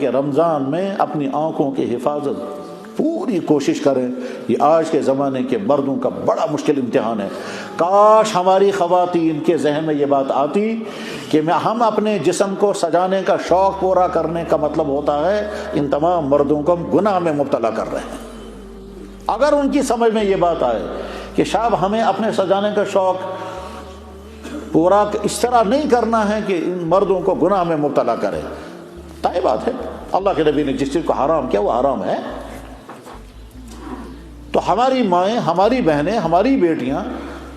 کہ رمضان میں اپنی آنکھوں کی حفاظت پوری کوشش کریں. یہ آج کے زمانے کے مردوں کا بڑا مشکل امتحان ہے. کاش ہماری خواتین کے ذہن میں یہ بات آتی کہ ہم اپنے جسم کو سجانے کا شوق پورا کرنے کا مطلب ہوتا ہے ان تمام مردوں کو گناہ میں مبتلا کر رہے ہیں. اگر ان کی سمجھ میں یہ بات آئے کہ شاید ہمیں اپنے سجانے کا شوق پورا اس طرح نہیں کرنا ہے کہ ان مردوں کو گناہ میں مبتلا کرے، طے بات ہے اللہ کے نبی نے جس چیز کو حرام کیا وہ حرام ہے. تو ہماری مائیں، ہماری بہنیں، ہماری بیٹیاں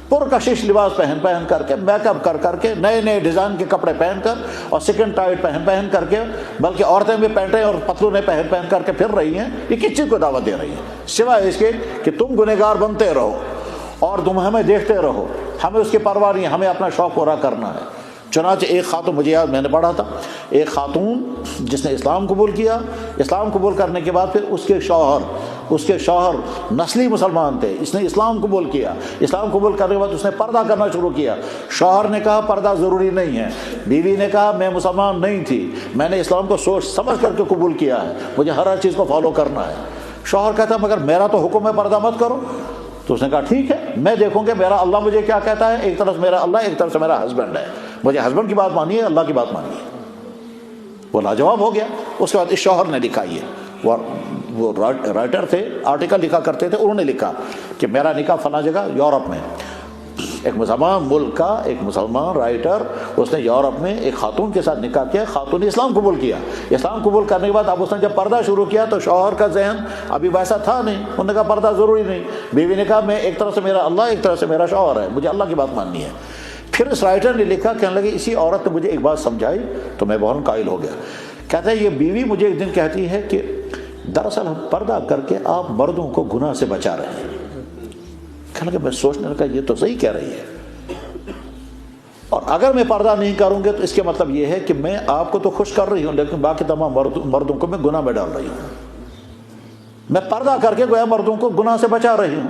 پرکشش لباس پہن کر کے، میک اپ کر کے، نئے نئے ڈیزائن کے کپڑے پہن کر اور سیکنڈ ٹائٹ پہن کر کے، بلکہ عورتیں بھی پینٹیں اور پتلونے پہن کر کے پھر رہی ہیں. یہ کس چیز کو دعوت دے رہی ہیں سوائے اس کے کہ تم گنہگار بنتے رہو اور تم ہمیں دیکھتے رہو، ہمیں اس کی پرواہ نہیں، ہمیں اپنا شوق پورا کرنا ہے. چنانچہ ایک خاتون، مجھے یاد، میں نے پڑھا تھا، ایک خاتون جس نے اسلام قبول کیا، اسلام قبول کرنے کے بعد پھر اس کے شوہر نسلی مسلمان تھے، اس نے اسلام قبول کیا، اسلام قبول کرنے کے بعد اس نے پردہ کرنا شروع کیا. شوہر نے کہا پردہ ضروری نہیں ہے، بیوی نے کہا میں مسلمان نہیں تھی، میں نے اسلام کو سوچ سمجھ کر کے قبول کیا ہے، مجھے ہر چیز کو فالو کرنا ہے. شوہر کہتا مگر میرا تو حکم ہے پردہ مت کرو. تو اس نے کہا ٹھیک ہے، میں دیکھوں گا میرا اللہ مجھے کیا کہتا ہے. ایک طرف سے میرا اللہ، ایک طرف سے میرا ہسبینڈ ہے، مجھے ہسبینڈ کی بات مانی ہے، اللہ کی بات مانی ہے. وہ لاجواب ہو گیا. اس کے بعد اس شوہر نے لکھا، یہ وہ رائٹر تھے، آرٹیکل لکھا کرتے تھے، انہوں نے لکھا کہ میرا نکاح فلاں جگہ یورپ میں، ایک مسلمان ملک کا ایک مسلمان رائٹر، اس نے یورپ میں ایک خاتون کے ساتھ نکاح کیا، خاتون نے اسلام قبول کیا. اسلام قبول کرنے کے بعد اب اس نے جب پردہ شروع کیا تو شوہر کا ذہن ابھی ویسا تھا نہیں، انہوں نے کہا پردہ ضروری نہیں. بیوی نے کہا میں ایک طرف سے میرا اللہ، ایک طرف سے میرا شوہر ہے، مجھے اللہ کی بات ماننی ہے. پھر اس رائٹر نے لکھا، کہنے لگے اسی عورت نے مجھے ایک بات سمجھائی تو میں بہت قائل ہو گیا. کہتا ہے یہ بیوی مجھے ایک دن کہتی ہے کہ دراصل ہم پردہ کر کے آپ مردوں کو گناہ سے بچا رہے ہیں. کہنے لگا میں سوچنے لگا یہ تو صحیح کہہ رہی ہے، اور اگر میں پردہ نہیں کروں گے تو اس کے مطلب یہ ہے کہ میں آپ کو تو خوش کر رہی ہوں لیکن باقی تمام مردوں کو میں گناہ میں ڈال رہی ہوں. میں پردہ کر کے گویا مردوں کو گناہ سے بچا رہی ہوں،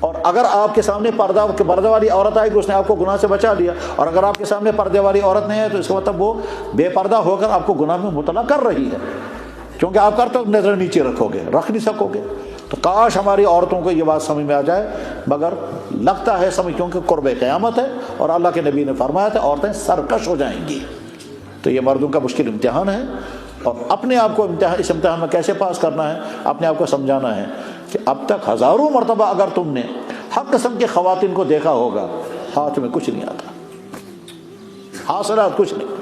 اور اگر آپ کے سامنے پردہ والی عورت آئے گی اس نے آپ کو گناہ سے بچا لیا، اور اگر آپ کے سامنے پردے والی عورت نہیں ہے تو اس کا مطلب وہ بے پردہ ہو کر آپ کو گناہ میں مبتلا کر رہی ہے، کیونکہ آپ کرتے نظر نیچے رکھ نہیں سکو گے. تو کاش ہماری عورتوں کو یہ بات سمجھ میں آ جائے، مگر لگتا ہے سمجھ، کیونکہ قرب قیامت ہے اور اللہ کے نبی نے فرمایا تھا عورتیں سرکش ہو جائیں گی. تو یہ مردوں کا مشکل امتحان ہے، اور اپنے آپ کو اس امتحان میں کیسے پاس کرنا ہے، اپنے آپ کو سمجھانا ہے کہ اب تک ہزاروں مرتبہ اگر تم نے ہر قسم کی خواتین کو دیکھا ہوگا، ہاتھ میں کچھ نہیں آتا، حاصلات کچھ نہیں.